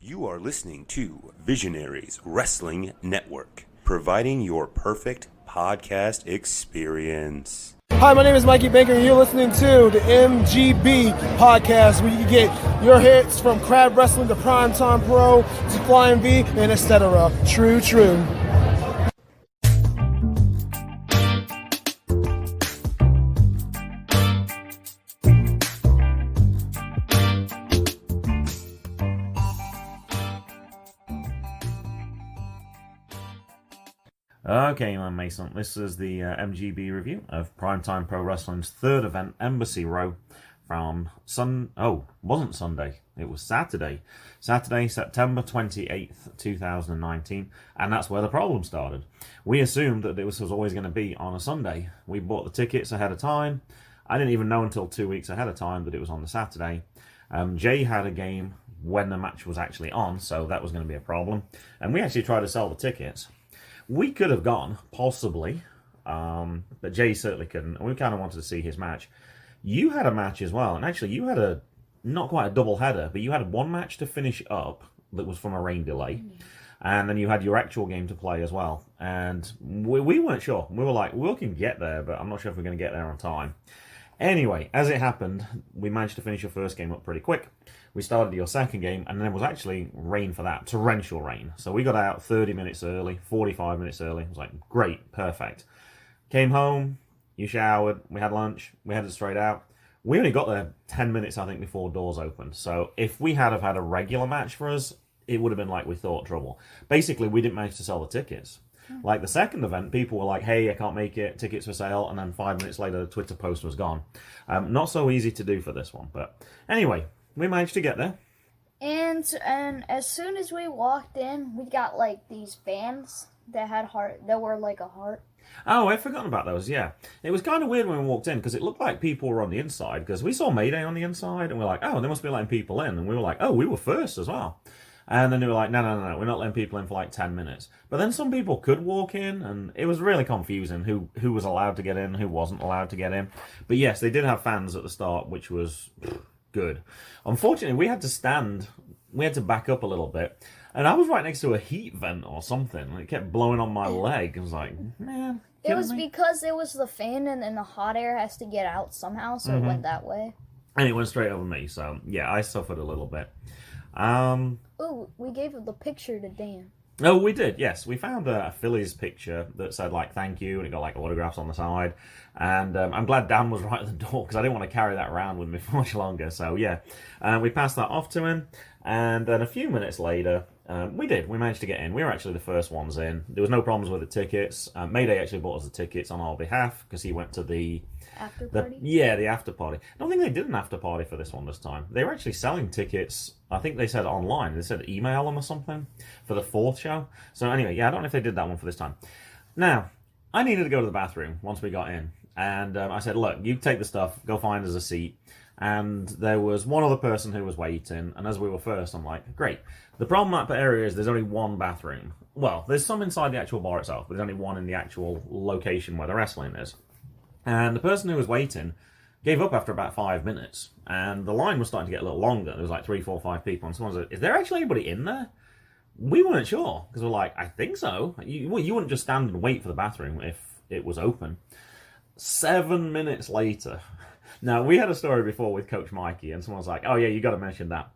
You are listening to Visionaries Wrestling Network, providing your perfect podcast experience. Hi, my name is Mikey Baker, and you're listening to the MGB podcast, where you get your hits from crab wrestling to primetime pro to flying V and etc. True. Okay, I'm Mason. This is the MGB review of Primetime Pro Wrestling's third event, Embassy Row, from wasn't Sunday. It was Saturday. Saturday, September 28th, 2019, and that's where the problem started. We assumed that this was always going to be on a Sunday. We bought the tickets ahead of time. I didn't even know until 2 weeks ahead of time that it was on the Saturday. Jay had a game when the match was actually on, so that was going to be a problem. And we actually tried to sell the tickets. We could have gone, possibly, but Jay certainly couldn't, and we kind of wanted to see his match. You had a match as well, and actually you had not quite a double header, but you had one match to finish up that was from a rain delay, and then you had your actual game to play as well, and we weren't sure. We were like, we can get there, but I'm not sure if we're going to get there on time. Anyway, as it happened, we managed to finish your first game up pretty quick. We started your second game, and then it was actually rain for that, torrential rain. So we got out 30 minutes early, 45 minutes early. It was like, great, perfect. Came home, you showered, we had lunch, we headed straight out. We only got there 10 minutes, I think, before doors opened. So if we had have had a regular match for us, it would have been like we thought, trouble. Basically, we didn't manage to sell the tickets. Like the second event, people were like, hey, I can't make it, tickets for sale, and then 5 minutes later, the Twitter post was gone. Not so easy to do for this one, but anyway, we managed to get there. And as soon as we walked in, we got like these fans that had that were like a heart. Oh, I'd forgotten about those, yeah. It was kind of weird when we walked in, because it looked like people were on the inside, because we saw Mayday on the inside, and we're like, oh, they must be letting people in, and we were like, oh, we were first as well. And then they were like, no, we're not letting people in for like 10 minutes. But then some people could walk in, and it was really confusing who was allowed to get in, who wasn't allowed to get in. But yes, they did have fans at the start, which was good. Unfortunately, we had to back up a little bit. And I was right next to a heat vent or something. It kept blowing on my leg. I was like, man. It was because it was the fan, and then the hot air has to get out somehow, so it went that way. And it went straight over me. So, yeah, I suffered a little bit. Oh, we gave the picture to Dan. Oh, we did, yes. We found a Phillies picture that said, like, thank you, and it got, like, autographs on the side. And I'm glad Dan was right at the door, because I didn't want to carry that around with me for much longer. So, yeah, we passed that off to him. And then a few minutes later, we managed to get in. We were actually the first ones in. There was no problems with the tickets. Mayday actually bought us the tickets on our behalf, because he went to the after party? The after party. I don't think they did an after party for this one this time. They were actually selling tickets. I think they said online. They said email them or something for the fourth show. So anyway, yeah, I don't know if they did that one for this time. Now, I needed to go to the bathroom once we got in. And I said, look, you take the stuff, go find us a seat. And there was one other person who was waiting. And as we were first, I'm like, great. The problem at the area is there's only one bathroom. Well, there's some inside the actual bar itself, but there's only one in the actual location where the wrestling is. And the person who was waiting gave up after about 5 minutes. And the line was starting to get a little longer. There was like 3, 4, 5 people. And someone said, is there actually anybody in there? We weren't sure. Because we're like, I think so. You wouldn't just stand and wait for the bathroom if it was open. 7 minutes later. Now, we had a story before with Coach Mikey. And someone was like, oh yeah, you got to mention that.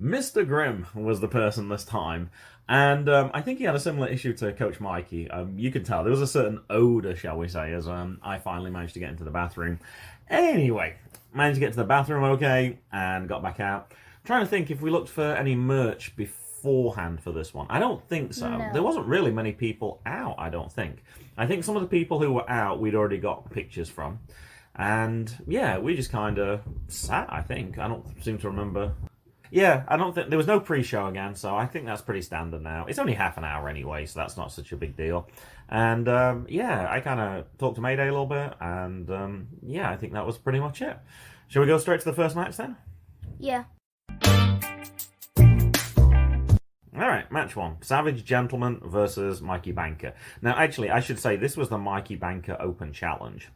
Mr. Grimm was the person this time. And I think he had a similar issue to Coach Mikey. You could tell there was a certain odor, shall we say, as I finally managed to get into the bathroom. Anyway, managed to get to the bathroom okay and got back out. I'm trying to think if we looked for any merch beforehand for this one. I don't think so. No. There wasn't really many people out, I don't think. I think some of the people who were out we'd already got pictures from. And yeah, we just kind of sat, I think. I don't seem to remember. Yeah, I don't think there was no pre-show again, so I think that's pretty standard now. It's only half an hour anyway, so that's not such a big deal. And yeah, I kind of talked to Mayday a little bit, and yeah, I think that was pretty much it. Shall we go straight to the first match then? Yeah. Alright, match one. Savage Gentleman versus Mikey Banker. Now, actually, I should say this was the Mikey Banker Open Challenge.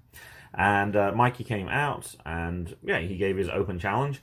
And Mikey came out, and yeah, he gave his open challenge.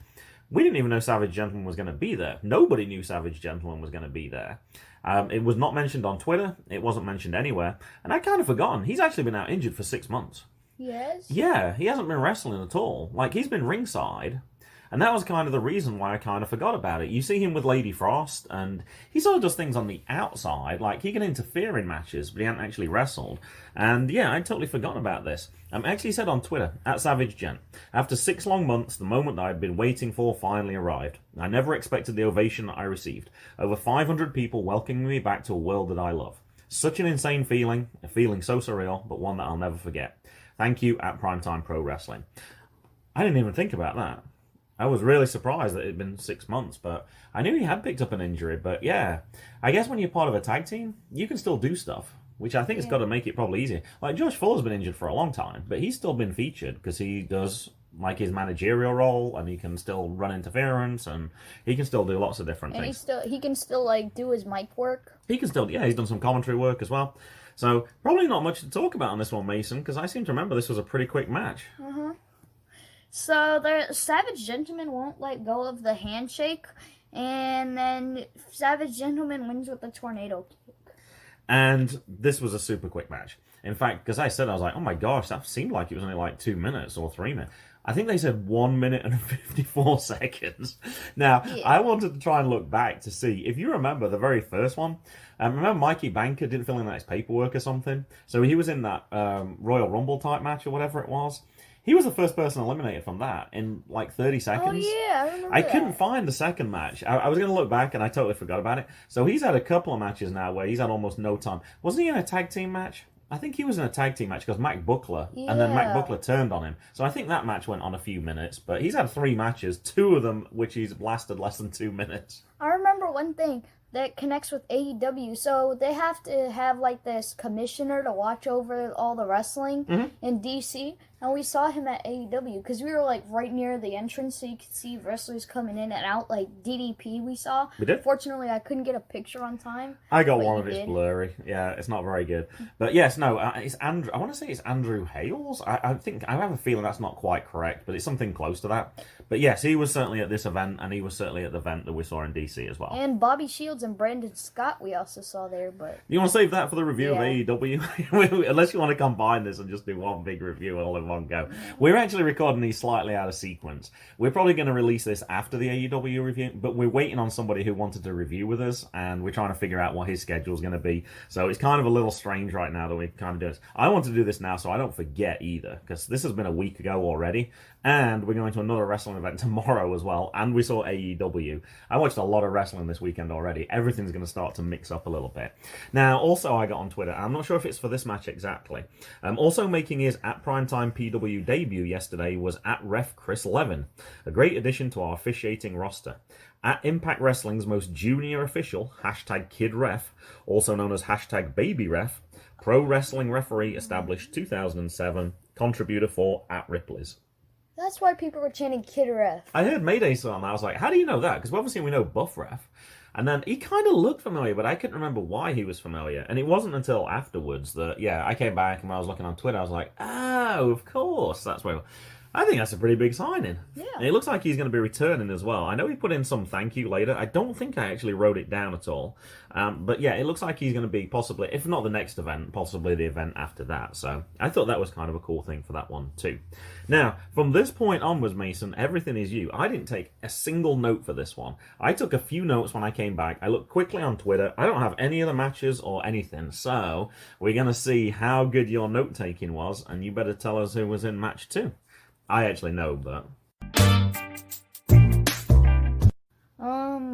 We didn't even know Savage Gentleman was going to be there. Nobody knew Savage Gentleman was going to be there. It was not mentioned on Twitter. It wasn't mentioned anywhere. And I'd kind of forgotten. He's actually been out injured for 6 months. Yes? Yeah, he hasn't been wrestling at all. Like, he's been ringside. And that was kind of the reason why I kind of forgot about it. You see him with Lady Frost, and he sort of does things on the outside. Like, he can interfere in matches, but he hasn't actually wrestled. And yeah, I totally forgot about this. I actually said on Twitter, @SavageGent, after 6 long months, the moment that I'd been waiting for finally arrived. I never expected the ovation that I received. Over 500 people welcoming me back to a world that I love. Such an insane feeling, a feeling so surreal, but one that I'll never forget. Thank you, @Primetime Pro Wrestling. I didn't even think about that. I was really surprised that it had been 6 months, but I knew he had picked up an injury. But yeah, I guess when you're part of a tag team, you can still do stuff, which I think has got to make it probably easier. Like, Josh Fuller's been injured for a long time, but he's still been featured because he does like his managerial role, and he can still run interference, and he can still do lots of different things. He can still like do his mic work. He can still, yeah, he's done some commentary work as well. So probably not much to talk about on this one, Mason, because I seem to remember this was a pretty quick match. So the Savage Gentleman won't let go of the handshake, and then Savage Gentleman wins with a tornado kick. And this was a super quick match. In fact, because I said, I was like, oh my gosh, that seemed like it was only like 2 minutes or 3 minutes. I think they said 1 minute and 54 seconds. Now, I wanted to try and look back to see, if you remember the very first one, remember Mikey Banker didn't fill in his paperwork or something? So he was in that Royal Rumble type match or whatever it was. He was the first person eliminated from that in like 30 seconds. Oh, yeah, I remember I couldn't find the second match. I was going to look back and I totally forgot about it. So he's had a couple of matches now where he's had almost no time. Wasn't he in a tag team match? I think he was in a tag team match because Mack Buckler, and then Mack Buckler turned on him. So I think that match went on a few minutes, but he's had 3 matches, 2 of them which he's lasted less than 2 minutes. I remember one thing that connects with AEW. So they have to have like this commissioner to watch over all the wrestling in DC. And we saw him at AEW because we were like right near the entrance, so you could see wrestlers coming in and out, like DDP we saw. We did? Fortunately, I couldn't get a picture on time. I got one of it's blurry. Yeah, it's not very good. But yes, no, it's Andrew. I want to say it's Andrew Hales. I think I have a feeling that's not quite correct, but it's something close to that. But yes, he was certainly at this event, and he was certainly at the event that we saw in DC as well. And Bobby Shields and Brandon Scott we also saw there. But you want to save that for the review of AEW? Unless you want to combine this and just do one big review all in one go. We're actually recording these slightly out of sequence. We're probably going to release this after the AEW review, but we're waiting on somebody who wanted to review with us, and we're trying to figure out what his schedule is going to be. So it's kind of a little strange right now that we're kind of doing this. I want to do this now so I don't forget either, because this has been a week ago already, and we're going to another wrestling event tomorrow as well, and we saw AEW. I watched a lot of wrestling this weekend already. Everything's going to start to mix up a little bit. Now, also I got on Twitter, I'm not sure if it's for this match exactly, also making his @Primetime PW debut yesterday was @Ref Chris Levin, a great addition to our officiating roster. At Impact Wrestling's most junior official, #KidRef, also known as #BabyRef, pro wrestling referee established 2007, contributor for @Ripley's. that's why people were chanting Kid Ref. I heard Mayday say on that. I was like, how do you know that? Because obviously we know Buff Ref. And then he kind of looked familiar, but I couldn't remember why he was familiar. And it wasn't until afterwards that, I came back and when I was looking on Twitter, I was like, oh, of course. That's why. I think that's a pretty big signing. Yeah. And it looks like he's going to be returning as well. I know he put in some thank you later. I don't think I actually wrote it down at all. But yeah, it looks like he's going to be possibly, if not the next event, possibly the event after that. So I thought that was kind of a cool thing for that one too. Now, from this point onwards, Mason, everything is you. I didn't take a single note for this one. I took a few notes when I came back. I looked quickly on Twitter. I don't have any of the matches or anything. So we're going to see how good your note taking was. And you better tell us who was in match 2. I actually know, but...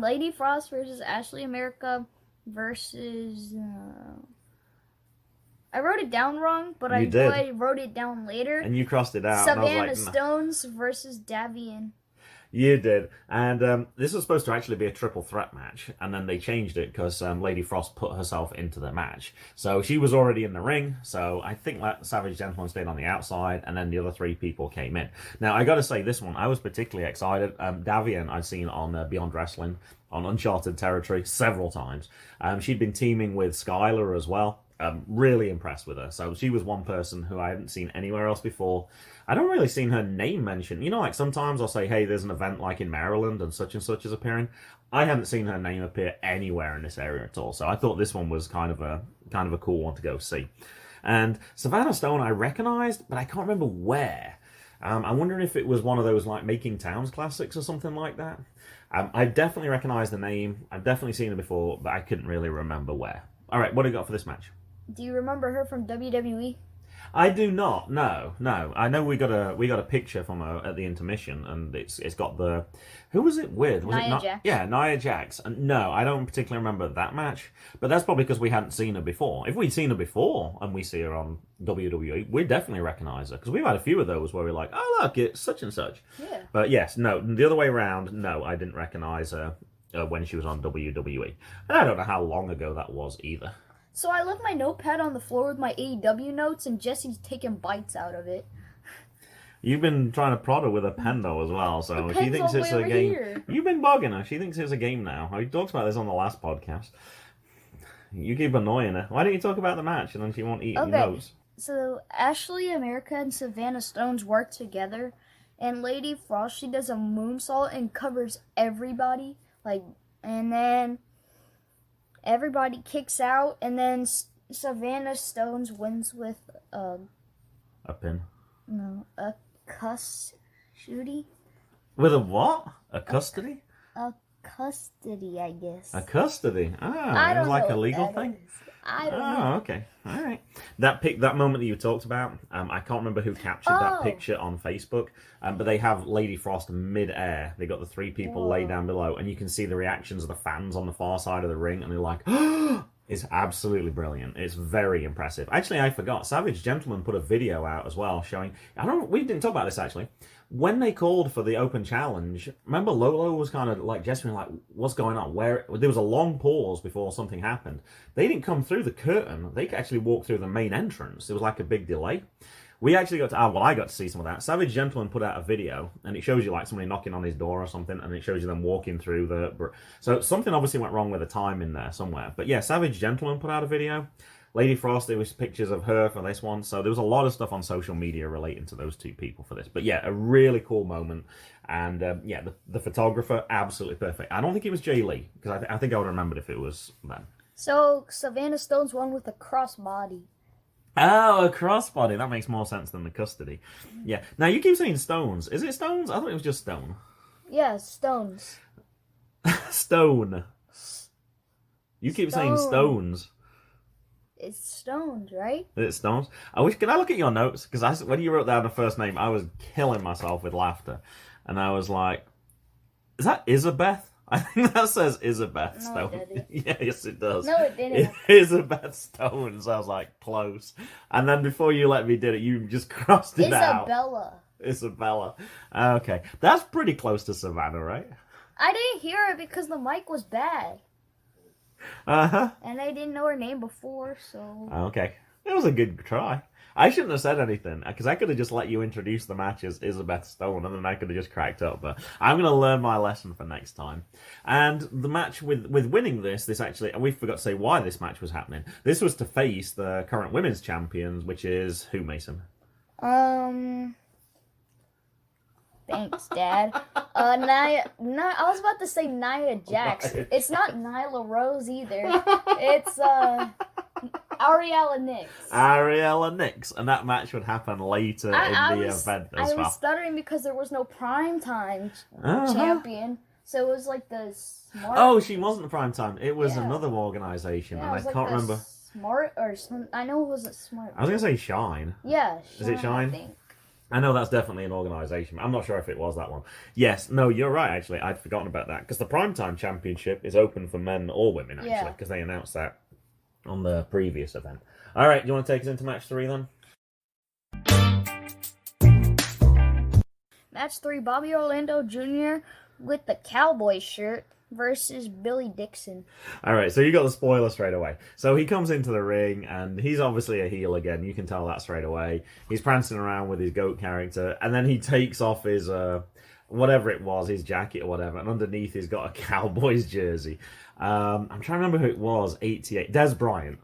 Lady Frost versus Ashley America versus... I wrote it down wrong, but I wrote it down later. And you crossed it out. Savanna and I was like, Stones versus Davienne. You did. And this was supposed to actually be a triple threat match, and then they changed it because Lady Frost put herself into the match. So she was already in the ring, so I think that Savage Gentleman stayed on the outside, and then the other 3 people came in. Now, I got to say, this one, I was particularly excited. Davienne, I'd seen on Beyond Wrestling, on Uncharted Territory, several times. She'd been teaming with Skylar as well. Really impressed with her. So she was one person who I hadn't seen anywhere else before. I don't really seen her name mentioned. You know, like sometimes I'll say, hey, there's an event like in Maryland and such is appearing. I hadn't seen her name appear anywhere in this area at all. So I thought this one was kind of a cool one to go see. And Savanna Stone I recognized, but I can't remember where. I'm wondering if it was one of those like Making Towns classics or something like that. I definitely recognize the name. I've definitely seen her before, but I couldn't really remember where. All right, what do you got for this match? Do you remember her from WWE? I do not. No. I know we got a picture from her at the intermission, and it's got the who was it with? Was Nia it not? Jax. Yeah, Nia Jax. And no, I don't particularly remember that match, but that's probably because we hadn't seen her before. If we'd seen her before and we see her on WWE, we'd definitely recognize her because we've had a few of those where we're like, oh look, it's such and such. Yeah. But yes, no, the other way around. No, I didn't recognize her when she was on WWE, and I don't know how long ago that was either. So I left my notepad on the floor with my AEW notes, and Jesse's taking bites out of it. You've been trying to prod her with a pen though as well, so The she pen's thinks all it's the way a over game. here. You've been bugging her. She thinks it's a game now. I talked about this on the last podcast. You keep annoying her. Why don't you talk about the match and then she won't eat your notes? So Ashley, America, and Savanna Stones work together, and Lady Frost, she does a moonsault and covers everybody, and then everybody kicks out, and then Savanna Stones wins with A pin. a custody. With a what? A custody? A custody, I guess. A custody. I It don't was like know a what legal that thing. is. I don't know. Okay. All right. That moment that you talked about, I can't remember who captured that picture on Facebook, but they have Lady Frost mid-air. They got the three people laid down below, and you can see the reactions of the fans on the far side of the ring, and they're like, it's absolutely brilliant. It's very impressive. Actually, I forgot. Savage Gentleman put a video out as well showing, we didn't talk about this actually. When they called for the open challenge, remember Lolo was kind of like gesturing like, what's going on? There was a long pause before something happened. They didn't come through the curtain. They actually walked through the main entrance. There was like a big delay. We actually got to, I got to see some of that. Savage Gentleman put out a video, and it shows you like somebody knocking on his door or something, and it shows you them walking through the... So something obviously went wrong with the time in there somewhere. But yeah, Savage Gentleman put out a video. Lady Frost, there was pictures of her for this one. So there was a lot of stuff on social media relating to those two people for this. But yeah, a really cool moment. And yeah, the photographer, absolutely perfect. I don't think it was Jay Lee, because I think I would have remembered if it was them. So Savanna Stones won with a crossbody. Oh, a crossbody. That makes more sense than the custody. Yeah. Now, you keep saying Stones. Is it Stones? I thought it was just Stone. Yeah, Stones. Stone. You keep saying Stones. It's Stones, right? It's Stones. Can I look at your notes? Because when you wrote down the first name, I was killing myself with laughter. And I was like, is that Isabeth? I think that says Isabeth Stone. No, it didn't. Yeah, yes, it does. No, it didn't. Isabeth Stones. I was like, close. And then before you let me do it, you just crossed it out. Isabella. Okay. That's pretty close to Savanna, right? I didn't hear it because the mic was bad. Uh-huh. And I didn't know her name before, so... Okay. It was a good try. I shouldn't have said anything, because I could have just let you introduce the match as Isabeth Stone, and then I could have just cracked up. But I'm going to learn my lesson for next time. And the match with winning this actually, and we forgot to say why this match was happening. This was to face the current women's champions, which is who, Mason? Thanks, Dad. I was about to say Nia Jax. It's not Nyla Rose either. It's, Aryela Nix. Aryela Nix. And that match would happen later in the event as well. I was stuttering because there was no primetime champion. So it was like the Smart... Oh, she wasn't the primetime. It was another organisation, and I can't remember. Smart or some... I know it wasn't Smart. I was going to say Shine. Yeah, Shine. Is it Shine? I think. I know that's definitely an organisation. I'm not sure if it was that one. Yes, no, you're right, actually. I'd forgotten about that. Because the Primetime Championship is open for men or women, actually. Because they announced that on the previous event. All right, do you want to take us into match 3, then? Match 3, Bobby Orlando Jr. with the Cowboy shirt versus Billy Dixon. All right, so you got the spoiler straight away. So he comes into the ring, and he's obviously a heel again. You can tell that straight away. He's prancing around with his goat character, and then he takes off his whatever it was, his jacket or whatever, and underneath he's got a Cowboys jersey. I'm trying to remember who it was. 88, Des Bryant.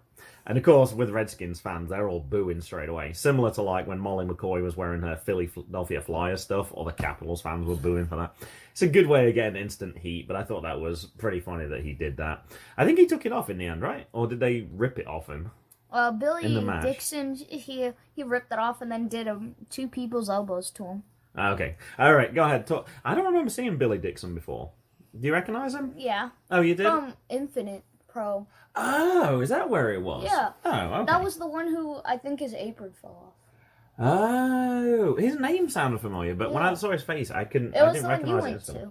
And of course, with Redskins fans, they're all booing straight away. Similar to like when Molly McCoy was wearing her Philadelphia Flyers stuff, all the Capitals fans were booing for that. It's a good way of getting instant heat, but I thought that was pretty funny that he did that. I think he took it off in the end, right? Or did they rip it off him? Billy Dixon, he ripped it off and then did two people's elbows to him. Okay. All right, go ahead. Talk. I don't remember seeing Billy Dixon before. Do you recognize him? Yeah. Oh, you did? From Infinite Pro. Oh, is that where it was? Yeah. Oh, okay. That was the one who I think his apron fell off. Oh, his name sounded familiar, but when I saw his face, I didn't recognize it.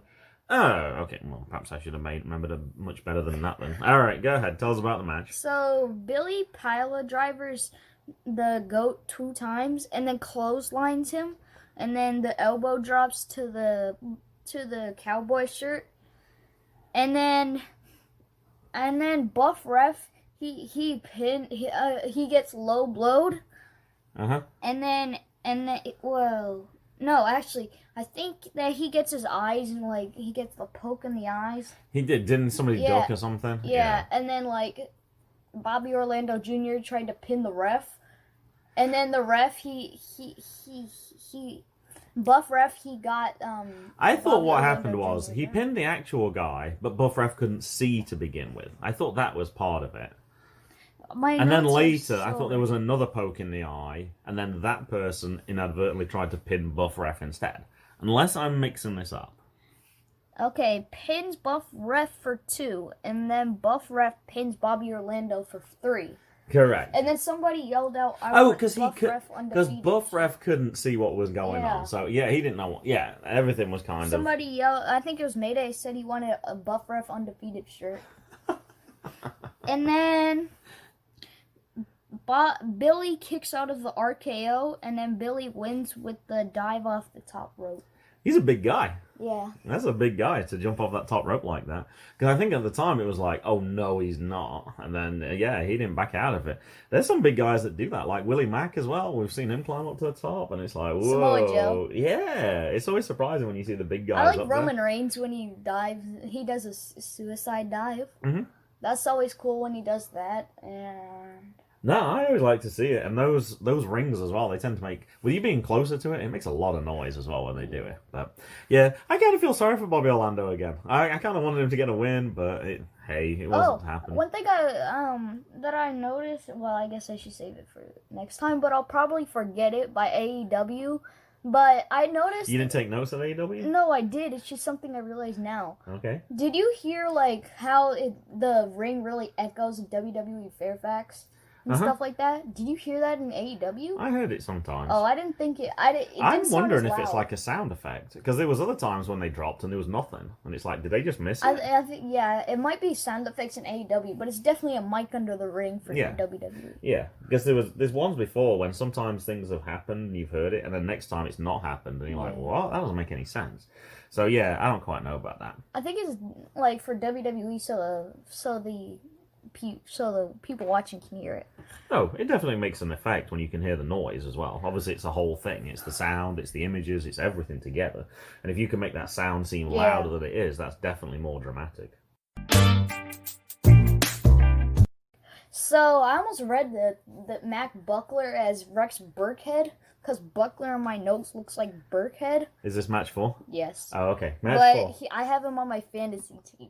Oh, okay. Well, perhaps I should have remembered it much better than that then. All right, go ahead. Tell us about the match. So, Billy Pila drivers the goat 2 times and then clotheslines him, and then the elbow drops to the cowboy shirt, and then Buff Ref he gets low blowed. No, actually, I think that he gets his eyes and, like, he gets the poke in the eyes. He did. Didn't somebody duck or something? Yeah, and then, like, Bobby Orlando Jr. tried to pin the ref. And then the ref, Buff Ref, he got, I thought Bobby what Orlando happened was, Jr. he pinned the actual guy, but Buff Ref couldn't see to begin with. I thought that was part of it. And then later, I thought there was another poke in the eye, and then that person inadvertently tried to pin Buff Ref instead. Unless I'm mixing this up. Okay, pins Buff Ref for 2, and then Buff Ref pins Bobby Orlando for 3. Correct. And then somebody yelled out, because Buff Ref couldn't see what was going on. So, yeah, he didn't know what... Yeah, everything was kind Somebody yelled, I think it was Mayday, said he wanted a Buff Ref undefeated shirt. And then... Billy kicks out of the RKO, and then Billy wins with the dive off the top rope. He's a big guy. Yeah. That's a big guy to jump off that top rope like that. Because I think at the time it was like, oh no, he's not. And then, he didn't back out of it. There's some big guys that do that, like Willie Mack as well. We've seen him climb up to the top, and it's like, whoa. Samoa Joe. Yeah, it's always surprising when you see the big guys. I like Roman Reigns when he dives. He does a suicide dive. Mm-hmm. That's always cool when he does that. And... No, I always like to see it, and those rings as well, they tend to make, with you being closer to it, it makes a lot of noise as well when they do it. But, yeah, I kind of feel sorry for Bobby Orlando again. I kind of wanted him to get a win, but, it wasn't happening. One thing that I noticed, well, I guess I should save it for next time, but I'll probably forget it by AEW, but I noticed... You didn't take notes of AEW? No, I did. It's just something I realize now. Okay. Did you hear, like, how the ring really echoes WWE Fairfax? And stuff like that. Did you hear that in AEW? I heard it sometimes. Oh, I didn't think it. I'm wondering if it's like a sound effect, because there was other times when they dropped and there was nothing, and it's like, did they just miss it? I think it might be sound effects in AEW, but it's definitely a mic under the ring for WWE. Yeah, because there's ones before when sometimes things have happened and you've heard it, and then next time it's not happened, and you're like, what? That doesn't make any sense. So yeah, I don't quite know about that. I think it's like for WWE, so the people watching can hear it. Oh, it definitely makes an effect when you can hear the noise as well. Obviously, it's the whole thing. It's the sound, it's the images, it's everything together. And if you can make that sound seem louder than it is, that's definitely more dramatic. So, I almost read that Mack Buckler as Rex Burkhead, because Buckler on my notes looks like Burkhead. Is this match 4? Yes. Oh, okay. Match 4. I have him on my fantasy team.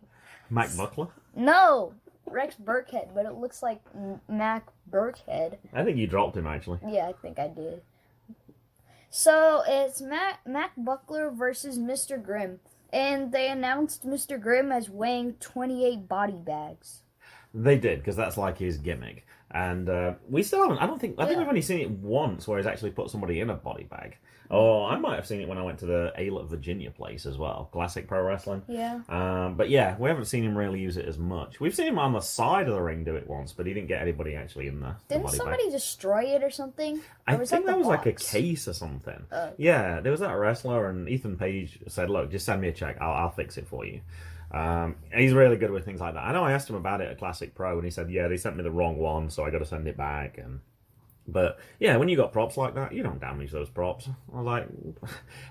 Mack Buckler? No! Rex Burkhead, but it looks like Mack Burkhead. I think you dropped him, actually. Yeah, I think I did. So, it's Mack Buckler versus Mr. Grimm. And they announced Mr. Grimm as weighing 28 body bags. They did, because that's like his gimmick. And we still haven't, I think we've only seen it once where he's actually put somebody in a body bag. Oh, I might have seen it when I went to the Aylett, Virginia place as well. Classic Pro Wrestling. Yeah. But yeah, we haven't seen him really use it as much. We've seen him on the side of the ring do it once, but he didn't get anybody actually in the Didn't body somebody bag. destroy it or something? I or think that was box? like a case or something. Yeah, there was that wrestler, and Ethan Page said, look, just send me a check. I'll fix it for you. He's really good with things like that. I know I asked him about it at Classic Pro, and he said, yeah, they sent me the wrong one, so I got to send it back. But yeah, when you got props like that, you don't damage those props. Like,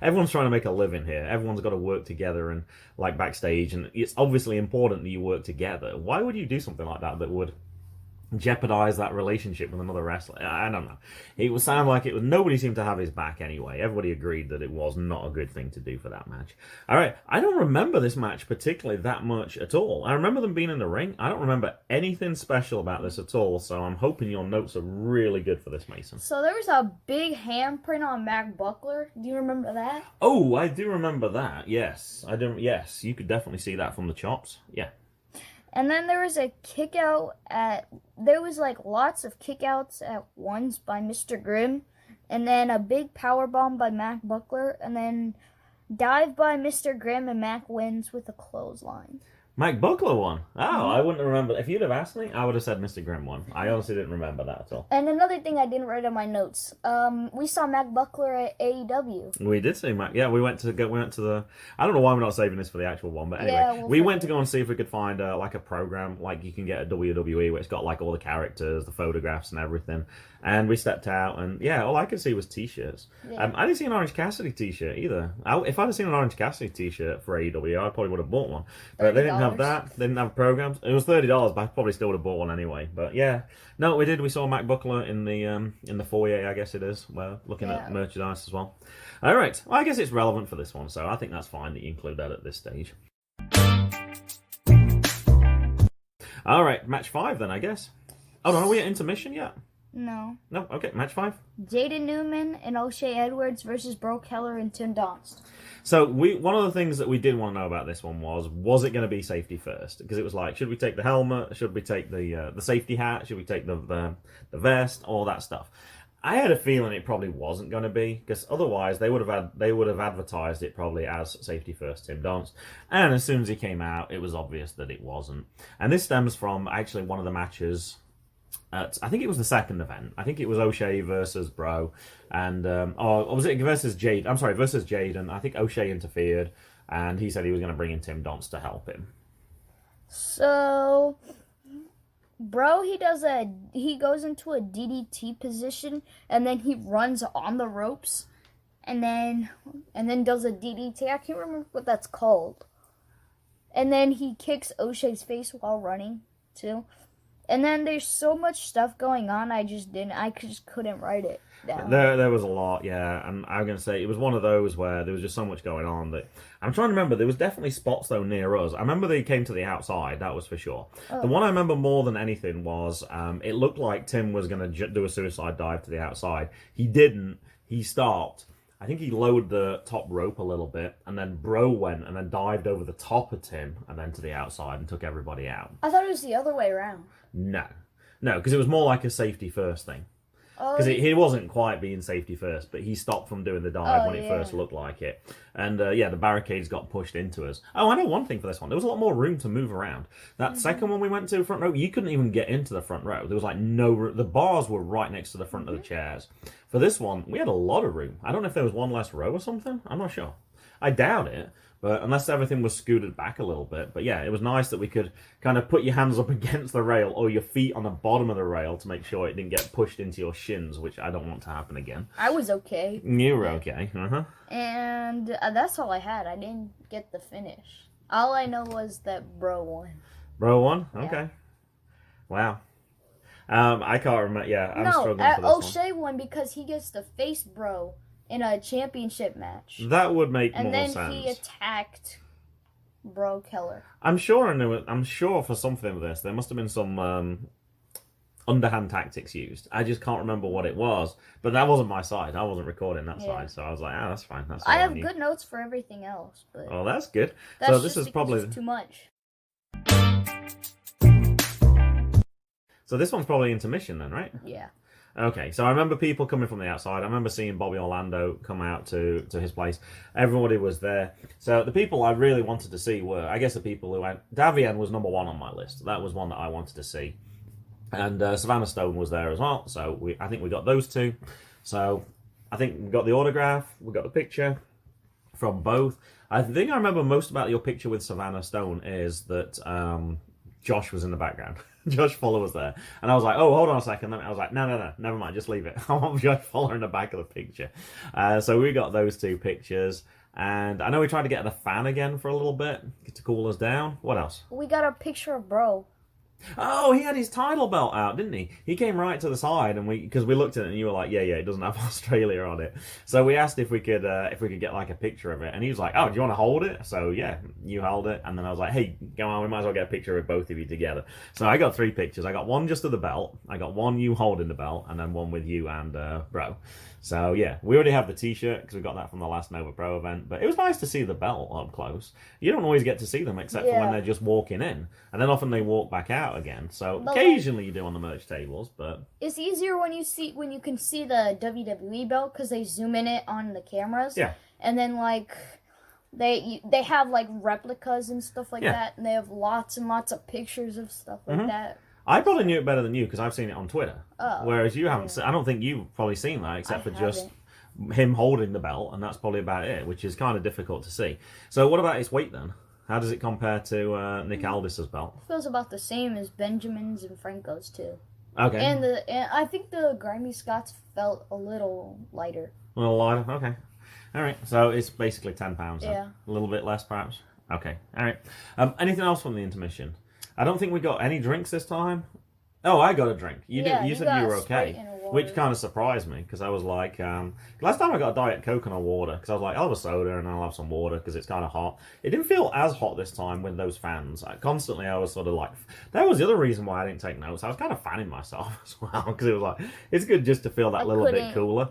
everyone's trying to make a living here. Everyone's got to work together and like backstage, and it's obviously important that you work together. Why would you do something like that would jeopardize that relationship with another wrestler. I don't know. It would sound like it was, nobody seemed to have his back anyway. Everybody agreed that it was not a good thing to do for that match. All right, I don't remember this match particularly that much at all. I remember them being in the ring. I don't remember anything special about this at all, so I'm hoping your notes are really good for this, Mason. So there was a big handprint on Mack Buckler. Do you remember that? Oh, I do remember that. Yes, I don't. Yes, you could definitely see that from the chops. Yeah. And then there was a kick out there was like lots of kickouts at once by Mr. Grimm, and then a big power bomb by Mack Buckler, and then dive by Mr. Grimm, and Mack wins with a clothesline. Mack Buckler won. Oh, I wouldn't remember. If you'd have asked me, I would have said Mr. Grimm won. I honestly didn't remember that at all. And another thing I didn't write on my notes. We saw Mack Buckler at AEW. We did see Mack. Yeah, we went to the. I don't know why we're not saving this for the actual one, but anyway, Yeah, we went to go and see if we could find like a program like you can get at WWE where it's got like all the characters, the photographs, and everything. And we stepped out, and yeah, all I could see was t-shirts. Yeah. I didn't see an Orange Cassidy t-shirt either. If I'd have seen an Orange Cassidy t-shirt for AEW, I probably would have bought one. But they didn't have that. They didn't have programs. It was $30, but I probably still would have bought one anyway. But yeah, no, we did. We saw Mack Buckler in the foyer, I guess it is. Well, looking at merchandise as well. All right. Well, I guess it's relevant for this one, so I think that's fine that you include that at this stage. All right, match 5 then, I guess. Oh, no, are we at intermission yet? No. No, okay, match 5. Jaden Newman and O'Shea Edwards versus Breaux, Keller, and Donst. So one of the things that we did want to know about this one was it going to be safety first? Because it was like, should we take the helmet? Should we take the safety hat? Should we take the vest? All that stuff. I had a feeling it probably wasn't going to be, because otherwise they would have advertised it probably as safety first Tim Donst. And as soon as he came out, it was obvious that it wasn't. And this stems from actually one of the matches. I think it was the second event. I think it was O'Shea versus Breaux, and or was it versus Jade? I'm sorry, versus Jaden. I think O'Shea interfered, and he said he was going to bring in Tim Donst to help him. So, Breaux, he goes into a DDT position, and then he runs on the ropes, and then does a DDT. I can't remember what that's called. And then he kicks O'Shea's face while running too. And then there's so much stuff going on, I just couldn't write it down. There was a lot, yeah, and I'm going to say it was one of those where there was just so much going on that I'm trying to remember. There was definitely spots though near us. I remember they came to the outside, that was for sure. Oh. The one I remember more than anything was it looked like Tim was going to do a suicide dive to the outside. He didn't. He stopped. I think he lowered the top rope a little bit, and then Breaux went and then dived over the top of Tim and then to the outside and took everybody out. I thought it was the other way around. No, because it was more like a safety first thing. Because he wasn't quite being safety first, but he stopped from doing the dive when it first looked like it. And the barricades got pushed into us. Oh, I know one thing for this one. There was a lot more room to move around. That second one we went to, the front row, you couldn't even get into the front row. There was like no room. The bars were right next to the front of the chairs. For this one, we had a lot of room. I don't know if there was one less row or something. I'm not sure. I doubt it. But unless everything was scooted back a little bit. But yeah, it was nice that we could kind of put your hands up against the rail or your feet on the bottom of the rail to make sure it didn't get pushed into your shins, which I don't want to happen again. I was okay. You were okay. Uh-huh. And that's all I had. I didn't get the finish. All I know was that Breaux won. Breaux won? Yeah. Okay. Wow. I can't remember. Yeah, I'm struggling for this O'Shea won because he gets to face Breaux in a championship match. That would make more sense. And then he attacked Breaux Keller. I'm sure for something of this, there must have been some underhand tactics used. I just can't remember what it was. But that wasn't my side. I wasn't recording that side. So I was like, that's fine. That's all I have good notes for everything else. But oh, that's good. That's so this is probably too much. So this one's probably intermission then, right? Yeah. Okay, so I remember people coming from the outside. I remember seeing Bobby Orlando come out to his place. Everybody was there. So the people I really wanted to see were, I guess, the people who went. Davienne was number one on my list. That was one that I wanted to see. And Savanna Stone was there as well. So I think we got those two. So I think we got the autograph. We got the picture from both. I think I remember most about your picture with Savanna Stone is that Josh was in the background. Josh Fuller was there. And I was like, oh, hold on a second. I was like, no, never mind, just leave it. I want Josh Fuller in the back of the picture. So we got those two pictures. And I know we tried to get the fan again for a little bit to cool us down. What else? We got a picture of Breaux. Oh, he had his title belt out, didn't he? He came right to the side, and because we looked at it, and you were like, yeah, it doesn't have Australia on it. So we asked if we could get like a picture of it, and he was like, oh, do you want to hold it? So yeah, you held it, and then I was like, hey, go on, we might as well get a picture of both of you together. So I got 3 pictures. I got one just of the belt, I got one you holding the belt, and then one with you and Breaux. So yeah, we already have the t-shirt because we got that from the last Nova Pro event, but it was nice to see the belt up close. You don't always get to see them except for when they're just walking in, and then often they walk back out again. So but occasionally you do on the merch tables, but it's easier when you can see the WWE belt because they zoom in it on the cameras. Yeah, and then like they have like replicas and stuff like that, and they have lots and lots of pictures of stuff like that. I probably knew it better than you because I've seen it on Twitter. Oh, whereas you haven't. I don't think you've probably seen that except for just him holding the belt, and that's probably about it, which is kind of difficult to see. So what about its weight then? How does it compare to Nick Aldis's belt? It feels about the same as Benjamin's and Franco's too. Okay. And I think the Grimy Scots felt a little lighter. A little lighter. Okay. All right. So it's basically £10. Yeah. A little bit less, perhaps. Okay. All right. Anything else from the intermission? I don't think we got any drinks this time. Oh, I got a drink. You didn't. You said you were okay, which kind of surprised me because I was like, last time I got a Diet Coke and a water because I was like, I'll have a soda and I'll have some water because it's kind of hot. It didn't feel as hot this time with those fans. Constantly, I was sort of like, that was the other reason why I didn't take notes. I was kind of fanning myself as well because it was like, it's good just to feel that little bit cooler.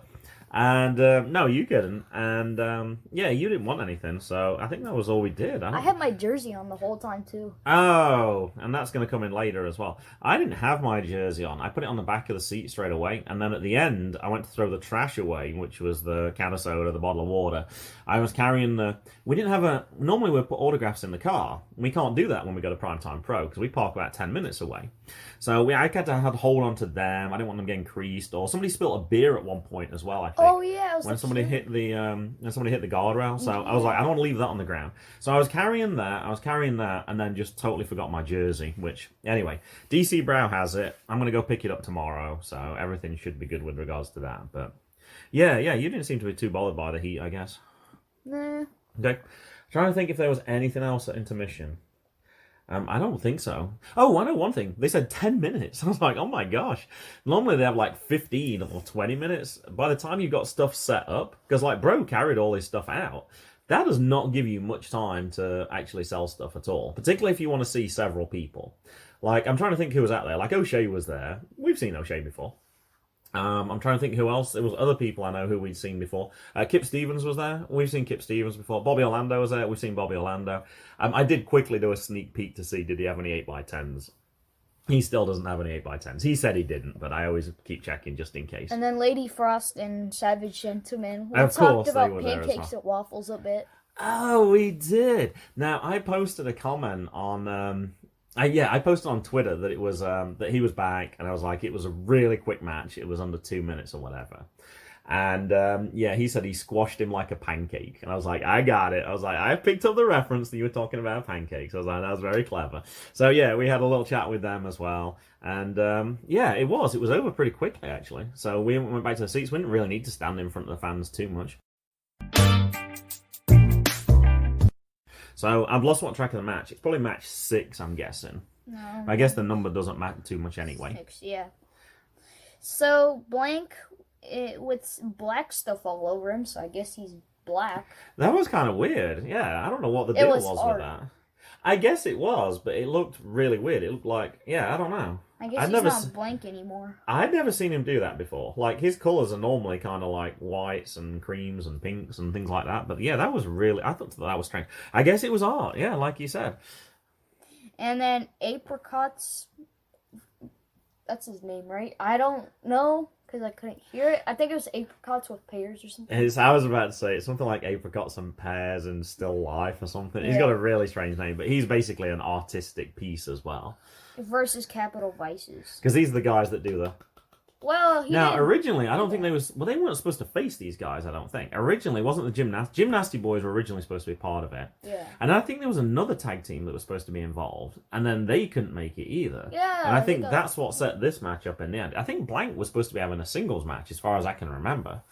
And no, you didn't. And yeah, you didn't want anything. So I think that was all we did. I had my jersey on the whole time too. Oh, and that's going to come in later as well. I didn't have my jersey on. I put it on the back of the seat straight away. And then at the end, I went to throw the trash away, which was the can of soda, the bottle of water. I was carrying we didn't have normally we put autographs in the car. We can't do that when we go to Primetime Pro because we park about 10 minutes away. So I had to hold on to them. I didn't want them getting creased. Or somebody spilled a beer at one point as well, I think. Oh yeah, when somebody hit the guardrail. So I was like, I don't want to leave that on the ground. So I was carrying that, and then just totally forgot my jersey. Which anyway, DC Breaux has it. I'm gonna go pick it up tomorrow. So everything should be good with regards to that. But yeah, you didn't seem to be too bothered by the heat, I guess. Nah. Okay, trying to think if there was anything else at intermission. I don't think so. Oh, I know one thing. They said 10 minutes. I was like, oh my gosh. Normally they have like 15 or 20 minutes. By the time you've got stuff set up, because like Breaux carried all his stuff out, that does not give you much time to actually sell stuff at all, particularly if you want to see several people. Like, I'm trying to think who was out there. Like, O'Shea was there. We've seen O'Shea before. I'm trying to think who else. There was other people I know who we'd seen before. Kip Stevens was there. We've seen Kip Stevens before. Bobby Orlando was there. We've seen Bobby Orlando. I did quickly do a sneak peek to see did he have any 8x10s. He still doesn't have any 8x10s. He said he didn't, but I always keep checking just in case. And then Lady Frost and Savage Gentleman. We talked about pancakes and waffles a bit. Oh, we did. Now, I posted a comment on... I posted on Twitter that it was that he was back, and I was like, it was a really quick match. It was under 2 minutes or whatever. And he said he squashed him like a pancake. And I was like, I got it. I was like, I picked up the reference that you were talking about pancakes. I was like, that was very clever. So yeah, we had a little chat with them as well. And it was over pretty quickly actually. So we went back to the seats. We didn't really need to stand in front of the fans too much. So I've lost what track of the match. It's probably match 6, I'm guessing. No. I guess the number doesn't matter too much anyway. 6, yeah. So Blank with black stuff all over him, so I guess he's black. That was kind of weird. Yeah, I don't know what the deal was with that. I guess it was, but it looked really weird. It looked like, I don't know. I guess he's not Blank anymore. I'd never seen him do that before. Like, his colours are normally kind of like whites and creams and pinks and things like that. But yeah, that was really... I thought that was strange. I guess it was art, yeah, like you said. And then Apricots... That's his name, right? I don't know, because I couldn't hear it. I think it was Apricots with Pears or something. I was about to say, it's something like Apricots and Pears and Still Life or something. Yeah. He's got a really strange name, but he's basically an artistic piece as well. Versus Capital Vices. Because these are the guys that do the... Well, originally, I don't think they weren't supposed to face these guys, I don't think. Originally, wasn't the Gymnasty Boys were originally supposed to be part of it. Yeah. And I think there was another tag team that was supposed to be involved, and then they couldn't make it either. Yeah. And I think that's what set this match up in the end. I think Blank was supposed to be having a singles match, as far as I can remember.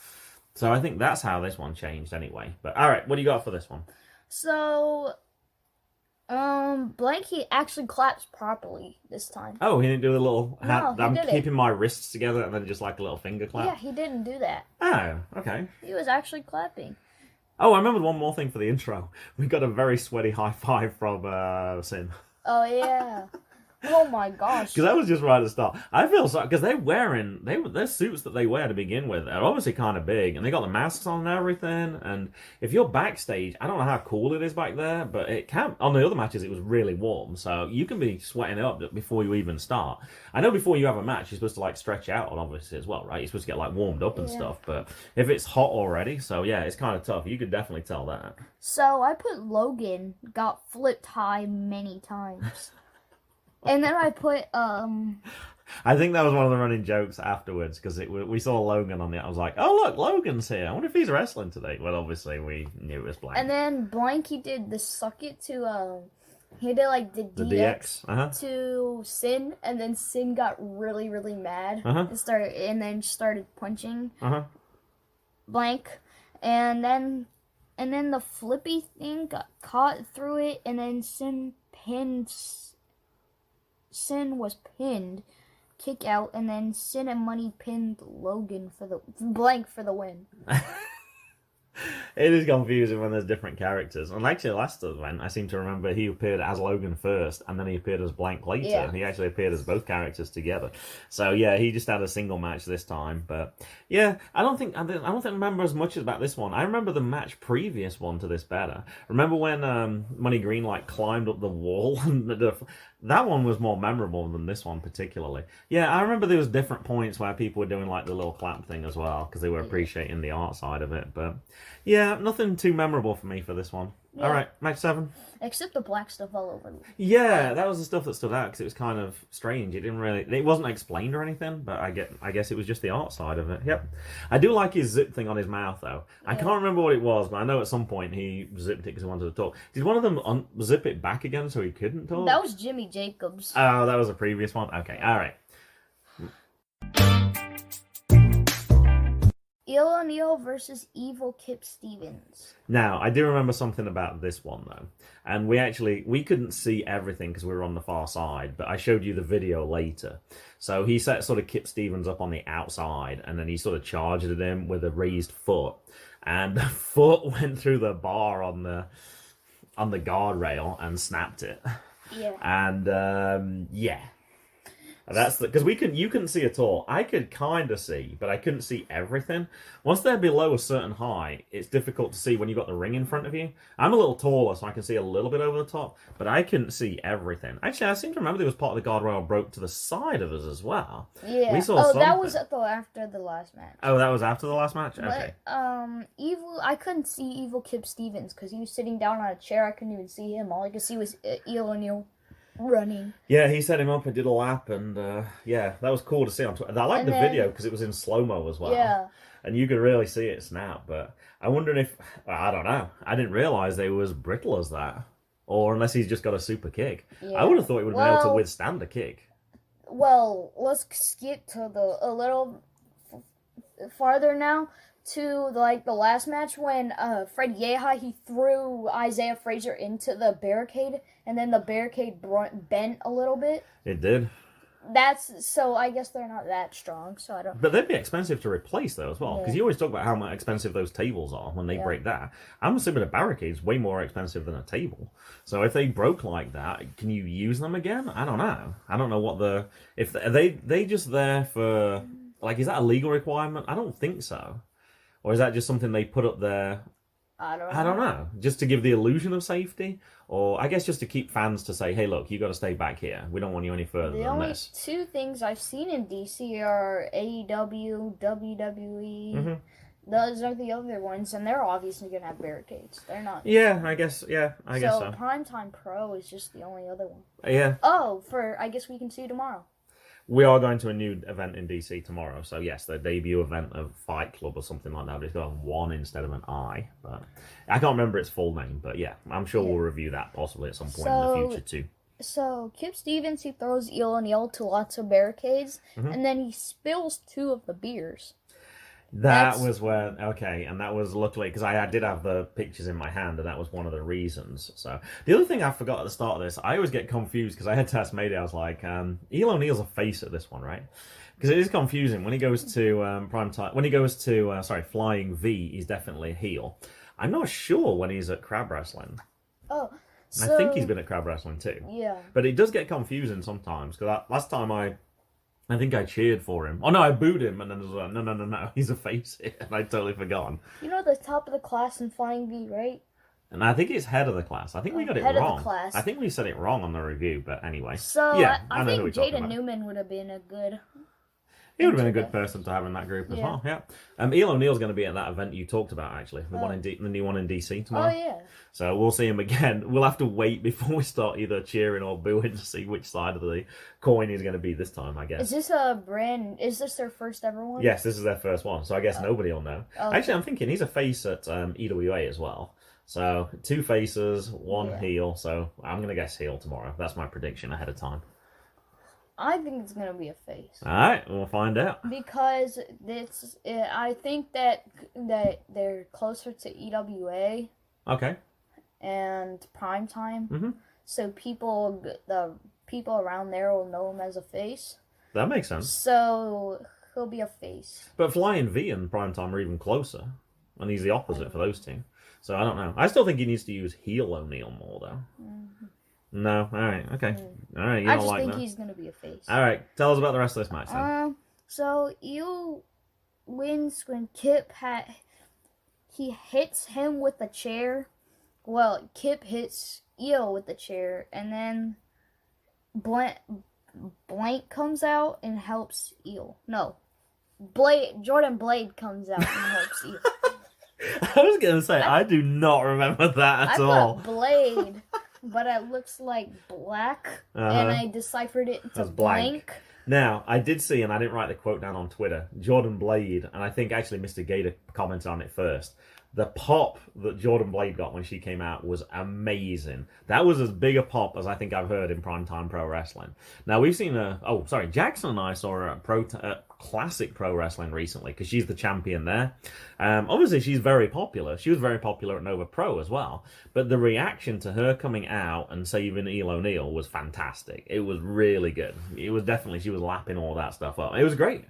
So I think that's how this one changed anyway. But, alright, what do you got for this one? So... Blanky actually claps properly this time. Oh, he didn't do the little... No, he I'm did keeping my wrists together and then just like a little finger clap? Yeah, he didn't do that. Oh, okay. He was actually clapping. Oh, I remembered one more thing for the intro. We got a very sweaty high five from Sin. Oh, yeah. Oh, my gosh. Because that was just right at the start. I feel sorry, because they're wearing... their suits that they wear to begin with are obviously kind of big, and they got the masks on and everything, and if you're backstage, I don't know how cool it is back there, but it can... On the other matches, it was really warm, so you can be sweating it up before you even start. I know before you have a match, you're supposed to, like, stretch out, obviously, as well, right? You're supposed to get, like, warmed up and stuff, but if it's hot already, so yeah, it's kind of tough. You could definitely tell that. So, I put Logan got flipped high many times. And then I put, I think that was one of the running jokes afterwards, because we saw Logan on it. I was like, oh, look, Logan's here. I wonder if he's wrestling today. Well, obviously, we knew it was Blank. And then Blanky did the suck it to, he did, like, the DX to Sin, and then Sin got really, really mad and then started punching Blank. And then the flippy thing got caught through it, and then Sin was pinned, kick out, and then Sin and Money pinned Logan for the Blank for the win. It is confusing when there's different characters. And actually, last event, I seem to remember he appeared as Logan first, and then he appeared as Blank later. Yeah. He actually appeared as both characters together. So yeah, he just had a single match this time. But yeah, I don't think I remember as much about this one. I remember the match previous one to this better. Remember when Money Green like climbed up the wall? That one was more memorable than this one particularly. Yeah, I remember there was different points where people were doing like the little clap thing as well, because they were appreciating the art side of it. But yeah, nothing too memorable for me for this one. Yeah. All right, match 7. Except the black stuff all over. Yeah, that was the stuff that stood out, because it was kind of strange. It wasn't explained or anything, but I guess it was just the art side of it. Yep. I do like his zip thing on his mouth, though. Yeah. I can't remember what it was, but I know at some point he zipped it because he wanted to talk. Did one of them unzip it back again so he couldn't talk? That was Jimmy Jacobs. Oh, that was a previous one? Okay, all right. Neal versus Evil Kip Stevens. Now, I do remember something about this one, though. And we couldn't see everything because we were on the far side, but I showed you the video later. So he set sort of Kip Stevens up on the outside, and then he sort of charged at him with a raised foot. And the foot went through the bar on the guardrail and snapped it. Yeah. And, yeah. That's because you couldn't see at all. I could kind of see, but I couldn't see everything. Once they're below a certain height, it's difficult to see when you've got the ring in front of you. I'm a little taller, so I can see a little bit over the top, but I couldn't see everything. Actually, I seem to remember there was part of the guardrail broke to the side of us as well. Yeah. We saw something. That was after the last match. Oh, that was after the last match? Okay. But, I couldn't see Evil Kip Stevens because he was sitting down on a chair. I couldn't even see him. All I could see was Neal running. Yeah, he set him up and did a lap, and yeah, that was cool to see on Twitter. I liked the video because it was in slow-mo as well. Yeah. And you could really see it snap, but I wondered if, I don't know, I didn't realise they were as brittle as that. Or unless he's just got a super kick. Yeah. I would have thought he would have been able to withstand a kick. Well, let's skip to a little farther now. To the last match when Yehi he threw Isaiah Frazier into the barricade, and then the barricade bent a little bit. It did. So I guess they're not that strong. So I don't. But they'd be expensive to replace though as well, because you always talk about how much expensive those tables are when they break that. I'm assuming a barricade's way more expensive than a table. So if they broke like that, can you use them again? I don't know. I don't know what are they just there for is that a legal requirement? I don't think so. Or is that just something they put up there? I don't know. Just to give the illusion of safety? Or I guess just to keep fans to say, hey, look, you got to stay back here. We don't want you any further than this. The only 2 things I've seen in DC are AEW, WWE. Mm-hmm. Those are the other ones, and they're obviously going to have barricades. They're not. Yeah, I guess so. Primetime Pro is just the only other one. Yeah. Oh, I guess we can see tomorrow. We are going to a new event in DC tomorrow, so yes, the debut event of Fight Club or something like that. But it's got a 1 instead of an I, but I can't remember its full name. But yeah, I'm sure we'll review that possibly at some point in the future too. So Kip Stevens, he throws Neal to lots of barricades, and then he spills 2 of the beers. That was where, okay, and that was luckily, because I did have the pictures in my hand, and that was one of the reasons. So, the other thing I forgot at the start of this, I always get confused, because I had to ask Mayday, I was like, Neal O'Neal's a face at this one, right? Because it is confusing. When he goes to Flying V, he's definitely a heel. I'm not sure when he's at Crab Wrestling. Oh, so... I think he's been at Crab Wrestling too. Yeah. But it does get confusing sometimes, because last time I think I cheered for him. Oh no, I booed him, and then I was like, no, he's a face here, and I'd totally forgotten. You know the top of the class in Flying V, right? And I think it's head of the class. I think we got it wrong. wrong. Head of the class. I think we said it wrong on the review, but anyway. So, yeah, I know think who we're talking Jaden about. Newman would have been a good... He would have been a good person to have in that group as well, yeah. Neal O'Neal's going to be at that event you talked about, actually. The new one in DC tomorrow. Oh, yeah. So we'll see him again. We'll have to wait before we start either cheering or booing to see which side of the coin he's going to be this time, I guess. Is this their first ever one? Yes, this is their first one, so I guess nobody will know. Oh. Actually, I'm thinking he's a face at EWA as well. So 2 faces, 1 heel, so I'm going to guess heel tomorrow. That's my prediction ahead of time. I think it's gonna be a face. All right, we'll find out. Because I think that they're closer to EWA. Okay. And Primetime. Mm-hmm. So the people around there will know him as a face. That makes sense. So he'll be a face. But Flying V and Primetime are even closer, and he's the opposite for those two. So I don't know. I still think he needs to use heel O'Neal more though. Mm-hmm. No, all right, okay, all right. I just think he's gonna be a face. All right, tell us about the rest of this match then. So Eel wins when Kip he hits him with the chair. Well, Kip hits Eel with the chair, and then Blank comes out and helps Eel. No, Jordan Blade comes out and helps Eel. I was gonna say I do not remember that at all. I put Blade. But it looks like black, and I deciphered it to blank. Now, I did see, and I didn't write the quote down on Twitter, Jordan Blade, and I think actually Mr. Gator commented on it first. The pop that Jordan Blade got when she came out was amazing. That was as big a pop as I think I've heard in Primetime Pro Wrestling. Now, we've seen Jackson and I saw her at Classic Pro Wrestling recently, because she's the champion there. Obviously, she's very popular. She was very popular at Nova Pro as well. But the reaction to her coming out and saving Neal O'Neal was fantastic. It was really good. It was definitely, she was lapping all that stuff up. It was great.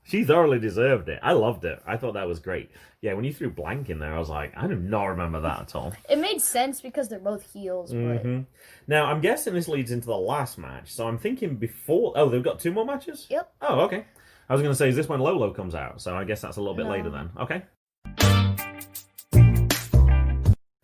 She thoroughly deserved it. I loved it. I thought that was great. Yeah, when you threw blank in there, I was like, I do not remember that at all. It made sense because they're both heels. Mm-hmm. Now, I'm guessing this leads into the last match. So I'm thinking before... Oh, they've got 2 more matches? Yep. Oh, okay. I was going to say, is this when Lolo comes out? So I guess that's a little bit later then. Okay.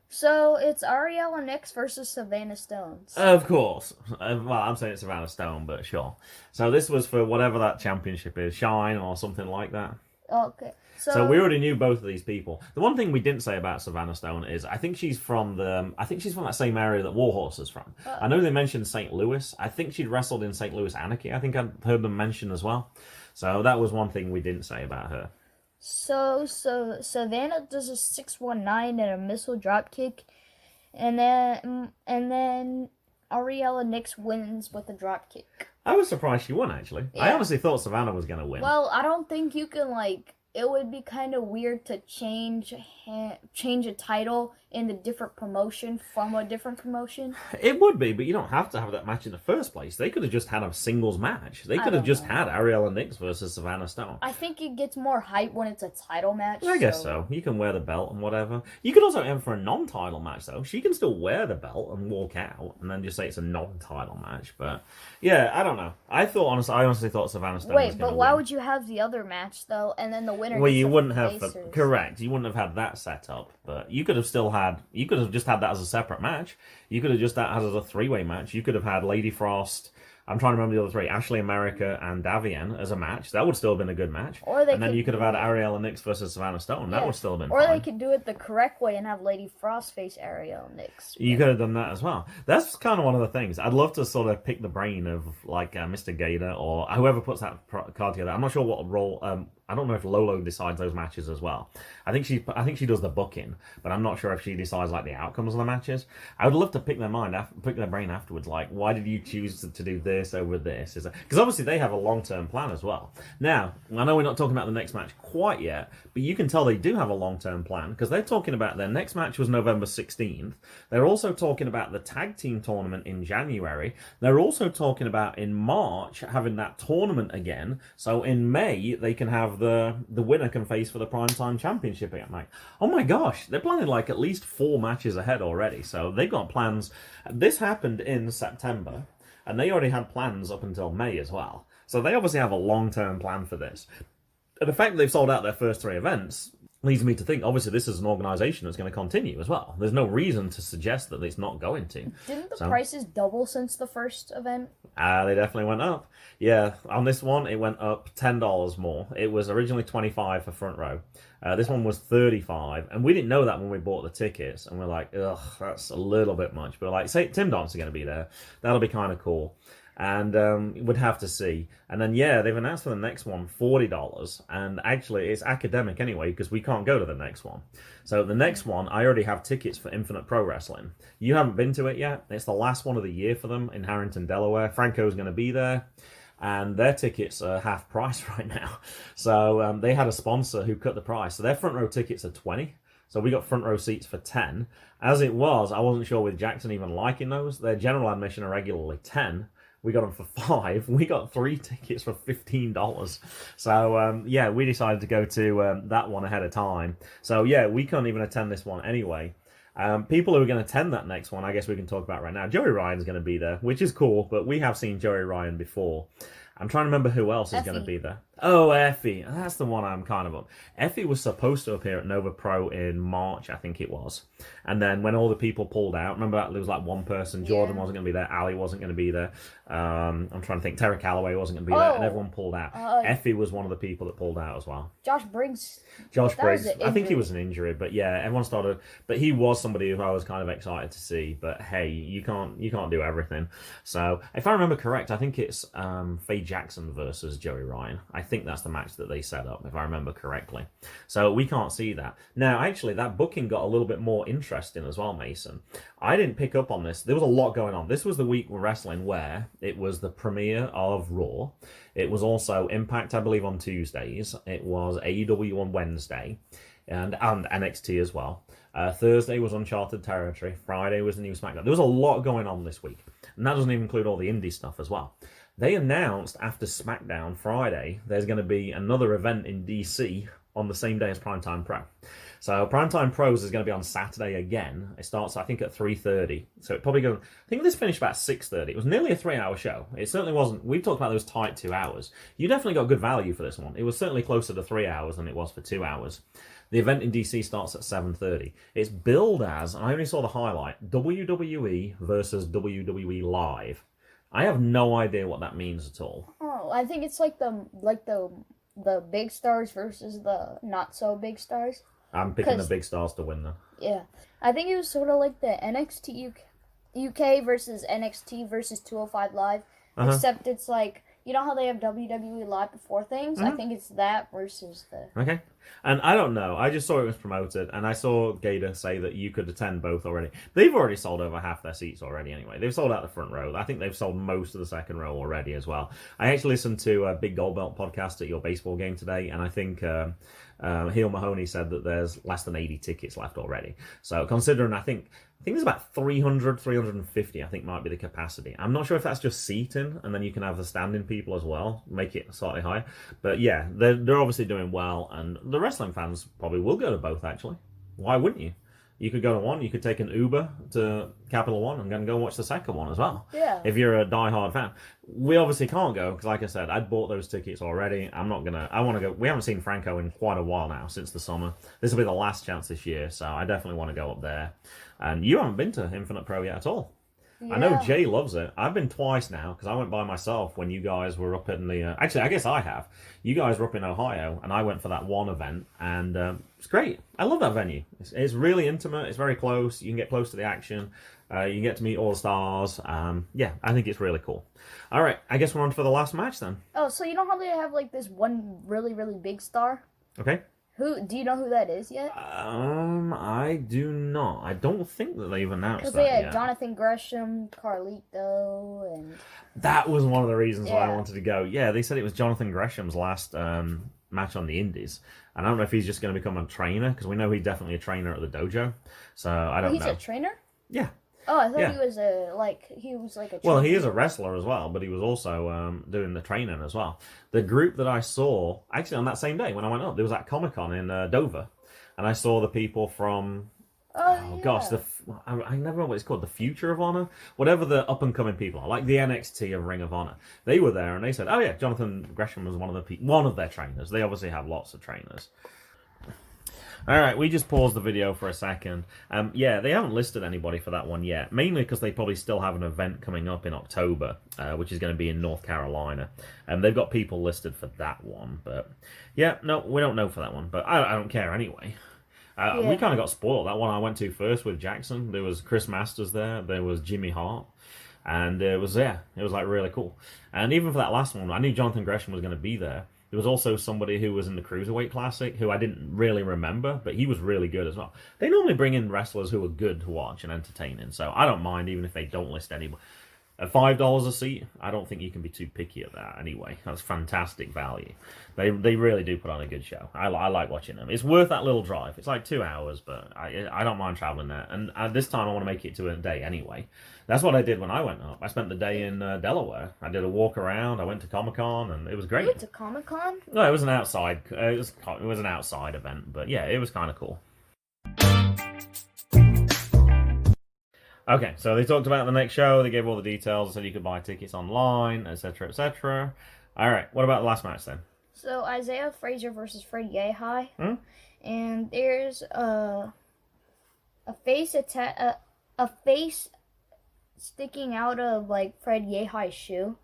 So it's Aryela Nix versus Savanna Stones. Of course. Well, I'm saying it's Savanna Stone, but sure. So this was for whatever that championship is, Shine or something like that. Okay. So we already knew both of these people. The one thing we didn't say about Savanna Stone is I think she's from that same area that Warhorse is from. I know they mentioned St. Louis. I think she'd wrestled in St. Louis Anarchy. I think I'd heard them mention as well. So that was one thing we didn't say about her. So Savanna does a 619 and a missile drop kick, and then Aryela Nix wins with a drop kick. I was surprised she won, actually. Yeah. I honestly thought Savanna was going to win. Well, I don't think you can, it would be kind of weird to change a title in a different promotion from a different promotion. It would be, but you don't have to have that match in the first place. They could have just had a singles match. They could have just had Aryela Nix versus Savanna Stone. I think it gets more hype when it's a title match. I guess so. You can wear the belt and whatever. You could also aim for a non-title match, though. She can still wear the belt and walk out, and then just say it's a non-title match. But yeah, I don't know. I honestly thought Savanna Stone was going to win. But why would you have the other match though, and then the winner? Well, you wouldn't have correct. You wouldn't have had that set up, but you could have just had that as a separate match. You could have just had as a 3-way match. You could have had Lady Frost. I'm trying to remember the other 3. Ashley America and Davienne as a match. That would still have been a good match. And then you could have had Aryela Nix versus Savannah Stone. That would still have been fine. Or they could do it the correct way and have Lady Frost face Aryela Nix. You could have done that as well. That's kind of one of the things. I'd love to sort of pick the brain of Mr. Gator or whoever puts that card together. I'm not sure what role I don't know if Lolo decides those matches as well. I think she does the booking, but I'm not sure if she decides like the outcomes of the matches. I would love to pick their brain afterwards. Like, why did you choose to do this over this? Because obviously they have a long-term plan as well. Now, I know we're not talking about the next match quite yet, but you can tell they do have a long-term plan because they're talking about their next match was November 16th. They're also talking about the tag team tournament in January. They're also talking about in March having that tournament again. So in May they can have the winner can face for the Primetime Championship at Mack. Oh my gosh, they're planning like at least 4 matches ahead already. So they've got plans. This happened in September, and they already had plans up until May as well. So they obviously have a long-term plan for this. And the fact that they've sold out their first 3 events leads me to think, obviously, this is an organisation that's going to continue as well. There's no reason to suggest that it's not going to. Didn't the prices double since the first event? They definitely went up. Yeah, on this one, it went up $10 more. It was originally $25 for front row. This one was $35, and we didn't know that when we bought the tickets, and we're like, ugh, that's a little bit much. But like, say Tim Donst are going to be there. That'll be kind of cool. And we'd have to see. And then, yeah, they've announced for the next one $40. And actually, it's academic anyway, because we can't go to the next one. So the next one, I already have tickets for Infinite Pro Wrestling. You haven't been to it yet. It's the last one of the year for them in Harrington, Delaware. Franco's going to be there. And their tickets are half price right now. So they had a sponsor who cut the price. So their front row tickets are $20. So we got front row seats for $10. As it was, I wasn't sure with Jackson even liking those. Their general admission are regularly $10. We got them for $5. We got 3 tickets for $15. So, yeah, we decided to go to that one ahead of time. So, yeah, we couldn't even attend this one anyway. People who are going to attend that next one, I guess we can talk about right now. Joey Ryan's going to be there, which is cool, but we have seen Joey Ryan before. I'm trying to remember who else is going to be there. Oh, Effie. That's the one I'm kind of on. Effie was supposed to appear at Nova Pro in March, I think it was. And then when all the people pulled out, remember that there was like one person, Jordan wasn't going to be there, Ali wasn't going to be there. I'm trying to think, Terry Calloway wasn't going to be there, and everyone pulled out. Effie was one of the people that pulled out as well. Josh Briggs. I think he was an injury, but yeah, everyone started. But he was somebody who I was kind of excited to see. But hey, you can't do everything. So if I remember correct, I think it's Faye Jackson versus Joey Ryan. I think that's the match that they set up, if I remember correctly. So we can't see that. Now, actually, that booking got a little bit more interesting as well, Mason. I didn't pick up on this. There was a lot going on. This was the week with wrestling where it was the premiere of Raw. It was also Impact, I believe, on Tuesdays. It was AEW on Wednesday and NXT as well. Thursday was Uncharted Territory. Friday was the new SmackDown. There was a lot going on this week. And that doesn't even include all the indie stuff as well. They announced after SmackDown Friday, there's going to be another event in DC on the same day as Primetime Pro. So Primetime Pros is going to be on Saturday again. It starts, I think, at 3:30. So it probably goes, I think this finished about 6:30. It was nearly a 3-hour show. It certainly wasn't, we've talked about those tight 2 hours. You definitely got good value for this one. It was certainly closer to 3 hours than it was for 2 hours. The event in DC starts at 7:30. It's billed as, I only saw the highlight, WWE versus WWE Live. I have no idea what that means at all. Oh, I think it's like the big stars versus the not so big stars. I'm picking the big stars to win, though. Yeah. I think it was sort of like the NXT UK versus NXT versus 205 Live. Except it's like, you know how they have WWE Live before things? I think it's that versus the... Okay. And I don't know. I just saw it was promoted, and I saw Gator say that you could attend both already. They've already sold over half their seats already anyway. They've sold out the front row. I think they've sold most of the second row already as well. I actually listened to a Big Gold Belt podcast at your baseball game today, and I think Heel Mahoney said that there's less than 80 tickets left already. So considering, I think there's about 300, 350, I think might be the capacity. I'm not sure if that's just seating, and then you can have the standing people as well, make it slightly higher. But yeah, they're obviously doing well, and the wrestling fans probably will go to both, actually. Why wouldn't you? You could go to one, you could take an Uber to Capital One and then go watch the second one as well. Yeah. If you're a diehard fan. We obviously can't go, because like I said, I'd bought those tickets already. I want to go. We haven't seen Franco in quite a while now, since the summer. This will be the last chance this year, so I definitely want to go up there. And you haven't been to Infinite Pro yet at all. I know Yeah. Jay loves it. I've been twice now because I went by myself when you guys were up in the. Actually, I guess I have. You guys were up in Ohio, and I went for that one event, and it's great. I love that venue. It's really intimate. It's very close. You can get close to the action. You can get to meet all the stars. Yeah, I think it's really cool. All right, I guess we're on for the last match then. Oh, so you know how they have like this one really, really big star? Okay. Who do you know who that is yet? I do not. I don't think that they've announced Because that they had yet. Jonathan Gresham, Carlito, and That was one of the reasons why I Yeah. wanted to go. Yeah, they said it was Jonathan Gresham's last match on the Indies. And I don't know if he's just going to become a trainer, because we know he's definitely a trainer at the dojo. So I don't he's know. a trainer. Yeah. Oh, I thought Yeah. he was a trainer. Well, he is a wrestler as well, but he was also doing the training as well. The group that I saw, actually on that same day when I went up, there was that Comic-Con in Dover. And I saw the people from... Oh, gosh, yeah. I never remember what it's called, the Future of Honor, whatever the up and coming people are, like the NXT of Ring of Honor. They were there and they said, "Oh yeah, Jonathan Gresham was one of their trainers." They obviously have lots of trainers. All right, we just paused the video for a second. Yeah, they haven't listed anybody for that one yet, mainly because they probably still have an event coming up in October, which is going to be in North Carolina. They've got people listed for that one, but yeah, no, we don't know for that one, but I don't care anyway. Yeah. We kind of got spoiled. That one I went to first with Jackson. There was Chris Masters there. There was Jimmy Hart. And it was like really cool. And even for that last one, I knew Jonathan Gresham was going to be there. There was also somebody who was in the Cruiserweight Classic who I didn't really remember, but he was really good as well. They normally bring in wrestlers who are good to watch and entertaining, so I don't mind even if they don't list anybody. At $5 a seat, I don't think you can be too picky at that anyway. That's fantastic value. They really do put on a good show. I like watching them. It's worth that little drive. It's like 2 hours, but I don't mind traveling there. And this time I want to make it to a day anyway. That's what I did when I went up. I spent the day in Delaware. I did a walk around. I went to Comic-Con, and it was great. You went to Comic-Con? No, it was an outside. It was an outside event, but yeah, it was kind of cool. Okay, so they talked about the next show. They gave all the details. Said you could buy tickets online, etc., etc. All right, what about the last match then? So Isaiah Frazier versus Fred Yehi, Hmm? and there's a face sticking out of like Fred Yehi's shoe.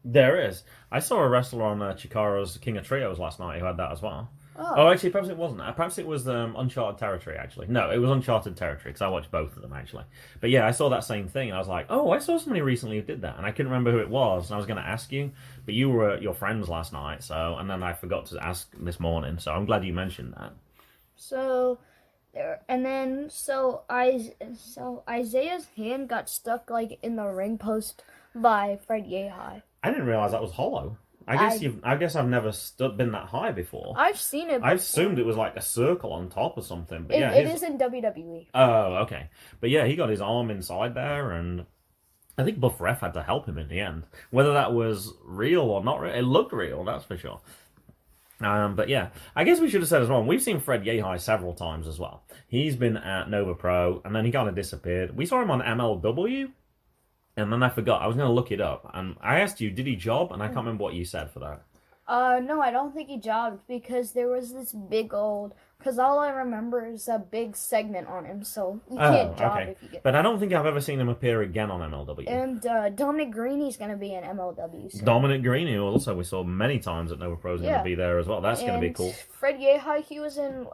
There is. I saw a wrestler on Chikaro's King of Trios last night who had that as well. Oh, actually, perhaps it wasn't. Perhaps it was Uncharted Territory, actually. No, it was Uncharted Territory, because I watched both of them, actually. But yeah, I saw that same thing, and I was like, oh, I saw somebody recently who did that, and I couldn't remember who it was, and I was going to ask you, but you were at your friend's last night, and then I forgot to ask this morning, so I'm glad you mentioned that. So Isaiah's hand got stuck like in the ring post by Fred Yehi. I didn't realize that was hollow. I guess I've never been that high before. I've seen it before. I assumed it was like a circle on top or something, but yeah, it is in WWE. Oh, okay. But yeah, he got his arm inside there, and I think Buff Ref had to help him in the end. Whether that was real or not real, it looked real, that's for sure. But yeah, I guess we should have said as well, we've seen Fred Yehi several times as well. He's been at Nova Pro, and then he kind of disappeared. We saw him on MLW, and then I forgot. I was going to look it up, and I asked you, did he job? And I can't remember what you said for that. No, I don't think he jobbed because there was this big old. Because all I remember is a big segment on him, so you can't job if you get. But I don't think I've ever seen him appear again on MLW. And Dominic Greeny's gonna be in MLW. So. Dominic Greeny, who also we saw many times at Nova Pro, is going to be there as well. That's going to be cool. Fred Yehi, he was in.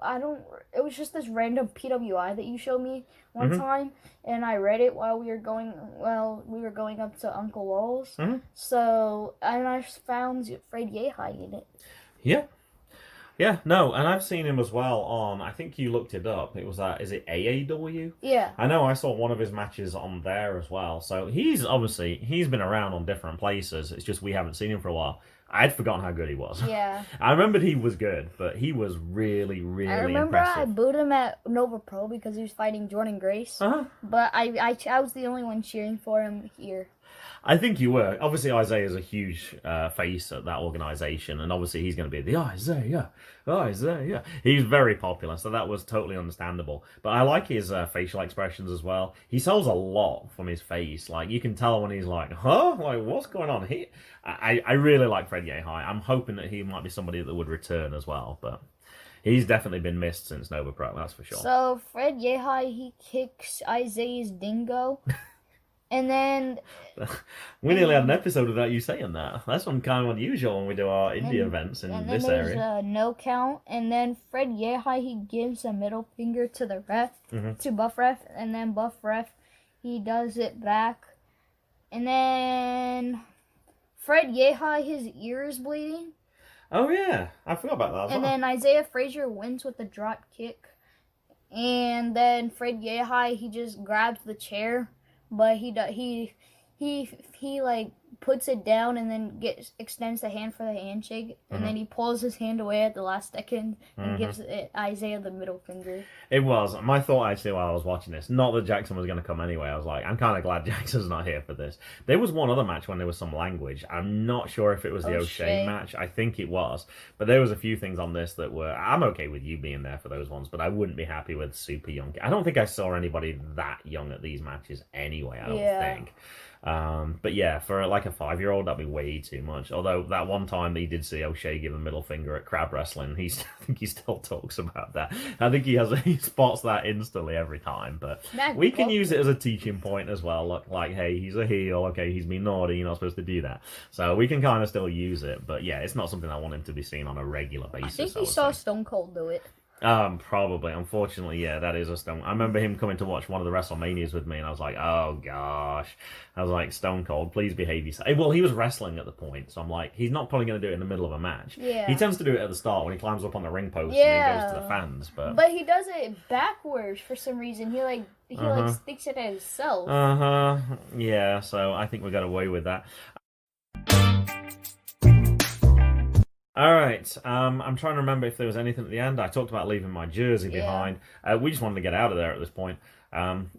It was just this random PWI that you showed me one time, and I read it while we were going up to Uncle Lowell's. Mm-hmm. So and I found Fred Yehi in it. Yeah. Yeah, no, and I've seen him as well on, I think you looked it up, it was is it AAW? Yeah. I know I saw one of his matches on there as well, so he's been around on different places, it's just we haven't seen him for a while. I'd forgotten how good he was. Yeah. I remembered he was good, but he was really, really I remember impressive. I booed him at Nova Pro because he was fighting Jordan Grace, but I was the only one cheering for him here. I think you were. Obviously, Isaiah's a huge face at that organization, and obviously he's going to be the Isaiah. He's very popular, so that was totally understandable. But I like his facial expressions as well. He sells a lot from his face. Like, you can tell when he's like, huh? Like, what's going on here? I really like Fred Yehi. I'm hoping that he might be somebody that would return as well, but he's definitely been missed since Nova Pro, that's for sure. So, Fred Yehi, he kicks Isaiah's dingo. And then we nearly had an episode without you saying that. That's kind of unusual when we do our indie events in this area. And then there's a no count. And then Fred Yehi, he gives a middle finger to the ref, to Buff Ref. And then Buff Ref, he does it back. And then Fred Yehi, his ear is bleeding. Oh, yeah. I forgot about that as And then Isaiah Frazier wins with a drop kick. And then Fred Yehi, he just grabs the chair. But he like puts it down and then extends the hand for the handshake, and then he pulls his hand away at the last second and gives Isaiah the middle finger. It was my thought actually while I was watching this. Not that Jackson was going to come anyway. I was like, I'm kind of glad Jackson's not here for this. There was one other match when there was some language. I'm not sure if it was the O'Shea match. I think it was, but there was a few things on this that were. I'm okay with you being there for those ones, but I wouldn't be happy with super young. I don't think I saw anybody that young at these matches anyway. I don't think. But yeah, for like a 5-year-old, that'd be way too much. Although that one time that he did see O'Shea give a middle finger at crab wrestling, I think he still talks about that. I think he spots that instantly every time. But we can use it as a teaching point as well. Look, like, hey, he's a heel. Okay, he's been naughty. You're not supposed to do that. So we can kind of still use it. But yeah, it's not something I want him to be seen on a regular basis. I think he saw Stone Cold do it. Probably. Unfortunately, yeah, that is a Stone. I remember him coming to watch one of the WrestleManias with me, and I was like, oh gosh. I was like, Stone Cold, please behave yourself. Well, he was wrestling at the point, so I'm like, he's not probably going to do it in the middle of a match. Yeah. He tends to do it at the start when he climbs up on the ring post and he goes to the fans. But he does it backwards for some reason. He sticks it at himself. Yeah, so I think we got away with that. Alright, I'm trying to remember if there was anything at the end. I talked about leaving my jersey behind. We just wanted to get out of there at this point.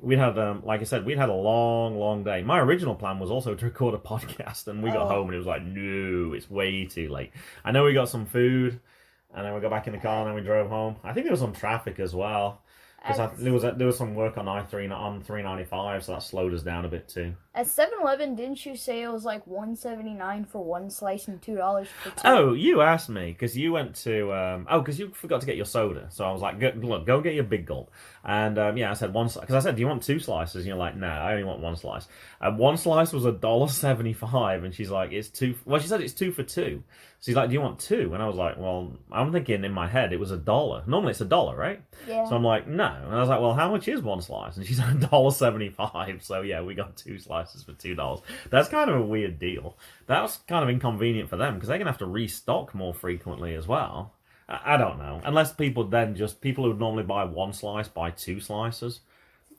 We'd had, like I said, we'd had a long day. My original plan was also to record a podcast, and we got home and it was like, no, it's way too late. I know we got some food, and then we got back in the car and then we drove home. I think there was some traffic as well. Because there was some work on I-3 on 395, so that slowed us down a bit too. At 7-Eleven, didn't you say it was like $1.79 for one slice and $2 for two? Oh, you asked me because you went to because you forgot to get your soda. So I was like, go get your big gulp. And I said one slice because I said, do you want 2 slices? And you're like, no, I only want 1 slice. And 1 slice was $1.75, and she's like, it's 2. Well, she said it's 2 for 2. She's like, do you want 2? And I was like, well, I'm thinking in my head it was $1. Normally it's $1, right? Yeah. So I'm like, no. And I was like, well, how much is 1 slice? And she said $1.75. So yeah, we got 2 slices for $2. That's kind of a weird deal. That was kind of inconvenient for them because they're gonna have to restock more frequently as well. I don't know. Unless people who would normally buy 1 slice buy 2 slices.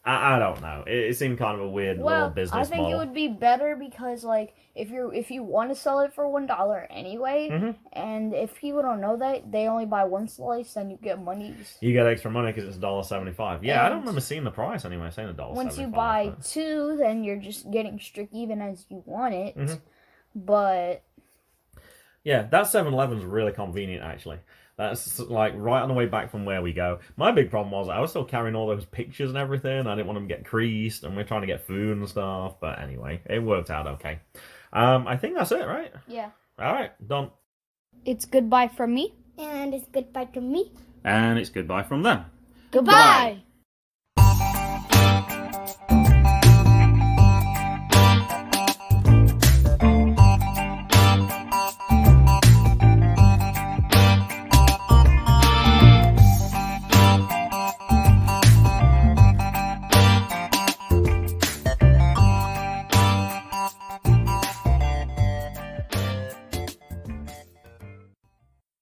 I don't know. It seemed kind of a weird little business model. I think it would be better because, like, if you want to sell it for $1 anyway, and if people don't know that they only buy 1 slice, then you get monies. You get extra money because it's $1.75. Yeah, I don't remember seeing the price anyway. Saying $1.75. Once you buy 2, then you're just getting strict even as you want it. But yeah, that 7-Eleven's really convenient actually. That's like right on the way back from where we go. My big problem was I was still carrying all those pictures and everything. I didn't want them to get creased, and we're trying to get food and stuff. But anyway, it worked out okay. I think that's it, right? Yeah. All right, done. It's goodbye from me. And it's goodbye from me. And it's goodbye from them. Goodbye.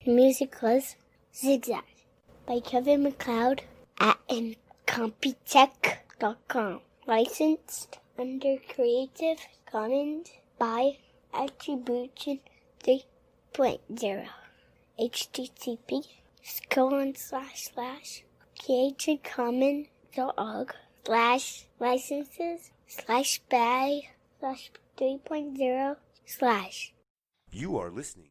The music was Zigzag by Kevin MacLeod at incompetech.com. Licensed under Creative Commons by Attribution 3.0. http://creativecommons.org/licenses/by/3.0/ You are listening